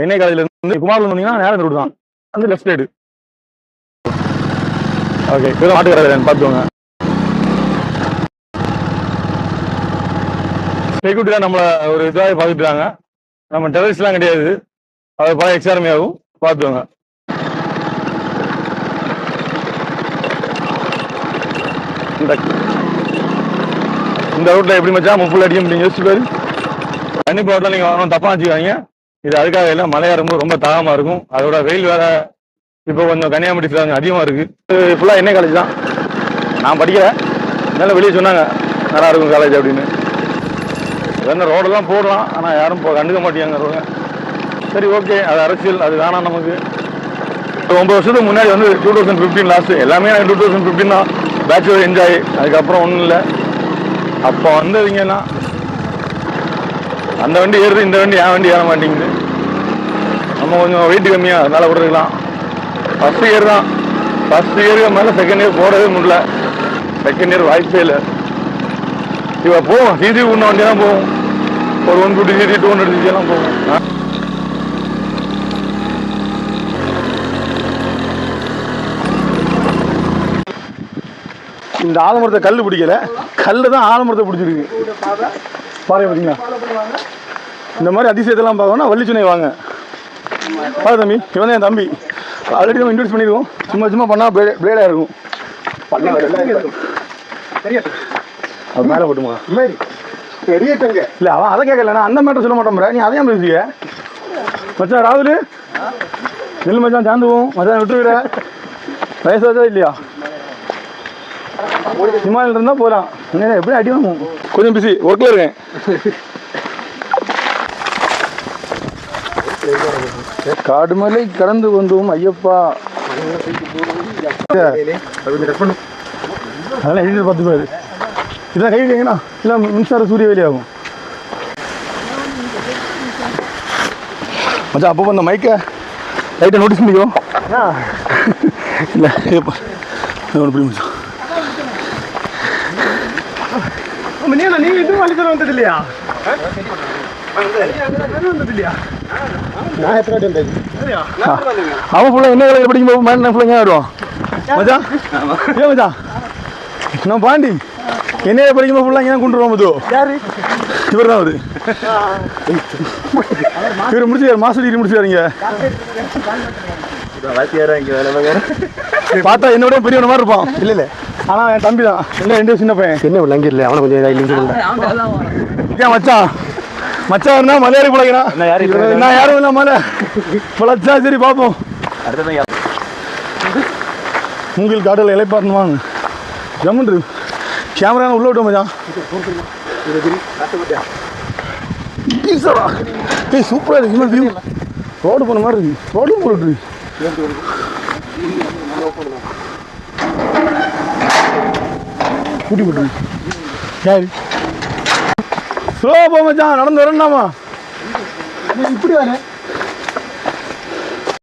எண்ணெய் காலேஜ்ல இருந்து குமாரில் வந்தீங்கன்னா நேரம் ரோடு தான், அந்த லெஃப்ட் சைடு. ஓகே, இதோ மாட்டுக்காரர் பார்த்துக்கோங்க. செக்யூரிட்டிலாம் நம்மளை ஒரு இதாக பார்த்துட்டாங்க. நம்ம டெரரிஸ்ட்லாம் கிடையாது, அது பல எக்ஸார்மி ஆகும், பார்த்துக்கோங்க. இந்த ரோட்ல எப்படி மச்சான் 30 அடிக்க முடியும் யோசிச்சு பாரு. தண்ணி போட்டா நீங்க வரணும், தப்பா வச்சுக்காங்க. இது அதுக்காக இல்லை, மழையா ரொம்ப தாகமா இருக்கும். அதோட வெயில் வேற இப்போ கொஞ்சம் கன்னியாகுமரி அதிகமா இருக்கு. ஃபுல்லா என்ன காலேஜ் தான், நான் படிக்கல, அதனால வெளியே சொன்னாங்க நல்லா இருக்கும் காலேஜ் அப்படின்னு. வேணா ரோடெல்லாம் போடலாம், ஆனால் யாரும் கண்டுக்க மாட்டேங்கிறாங்க. சரி ஓகே, அது அரசியல், அது வேணாம் நமக்கு. 9 வருஷத்துக்கு முன்னாடி வந்து 2015 லாஸ்ட், எல்லாமே 2015 தான் பேச்சுலர் என்ஜாய். அதுக்கப்புறம் ஒன்றும் இல்லை. அப்போ வந்ததுங்கன்னா அந்த வண்டி ஏறுது, இந்த வண்டி என் வண்டி ஏற மாட்டேங்குது. நம்ம கொஞ்சம் வெயிட் கம்மியாக அதனால விட்டுருக்கலாம். ஃபர்ஸ்ட் இயர் தான், ஃபர்ஸ்ட் இயருக்கு மேலே செகண்ட் இயர் போடவே முடியல. செகண்ட் இயர் வாய்ப்பே இல்லை. இப்போ போவோம், சிசி உண்ண வண்டி தான் போவோம். ஒரு 150 சிசி 200 சிசி எல்லாம் போவோம். இந்த ஆலமரத்தை கல் பிடிக்கல, கல்லு தான் ஆலமரத்தை பிடிச்சிருக்கு. பாருங்க பார்த்தீங்களா, இந்த மாதிரி அதிசயத்தெல்லாம் பார்க்கணும்னா வள்ளிச்சுனை வாங்க. பாரு தம்பி, இவன் தான் என் தம்பி. ஆல்ரெடி நம்ம இன்ட்ரடியூஸ் பண்ணிடுவோம். சும்மா பண்ணால் பிளேடாக இருக்கும். அது மேலே போட்டுமா இல்லை, அவன் அதை கேட்கல, அந்த மேட்டர் சொல்ல மாட்டோம். நீ அதையும் பேசிக்க மச்சான். ராகுல் நெல் மச்சான், சாந்துவோம் மச்சான், விட்டுருவிட வயசாச்சா இல்லையா? ஹிமாலயில் இருந்தால் போகலாம். எப்படி அடி வாங்கும், கொஞ்சம் பிஸி ஒர்க்கில் இருக்கேன். காடுமலை கடந்து வந்தோம் ஐயப்பா. அதெல்லாம் எழுதி பார்த்துப்பாரு. இதெல்லாம் கை வைங்கண்ணா, இல்லை மின்சார சூரிய வேலி ஆகும் மச்சான். அப்போ அந்த மைக்கை லைட்டை நோட்டீஸ் பண்ணிக்கோ. இல்லை ஒன்று புரியும் மச்சான். நீ இன்னும் வழித்தர வந்தது இல்லையா? அவன் ஃபுல்லாக என்ன வேலை படிக்கும் போது நான் ஃபுல்லாக ஆடுவான் மச்சான். ஏன் மச்சான், நான் பாண்டி என்ன படிக்கும்போது ஃபுல்லாக ஏன் கொண்டு வருவோம். மது இவர் தான் அவரு. இவர் முடிச்சுக்காரு, மாஸ்டர் டிகிரி முடிச்சுக்காருங்க. பார்த்தா என்னோட பெரியவன மாதிரி இருப்பான். இல்லை இல்லை, ஆனால் என் தம்பி தான். இல்லை 2 சின்ன பையன். என்ன லங்க இல்லை, அவனை கொஞ்சம் ஏன் மச்சான், மச்சான் இருந்தா மலையாளி பிழைக்கிறான். நான் யாரும் இல்லை, மலை பிழைச்சா சரி பார்ப்போம். மூங்கில் காட்டில் இலைப்பாருவாங்க. ஜம்முன்று கேமரா உள்ள விட்டோம் மச்சான். சூப்பராக இருக்கு வியூ. ரோடு போன மாதிரி இருக்கு, ரோடு போட்டு கூட்டி போட்டு யாரு ஸ்லோ போ மச்சான், நடந்து வரண்டாமா இப்படி வரேன்.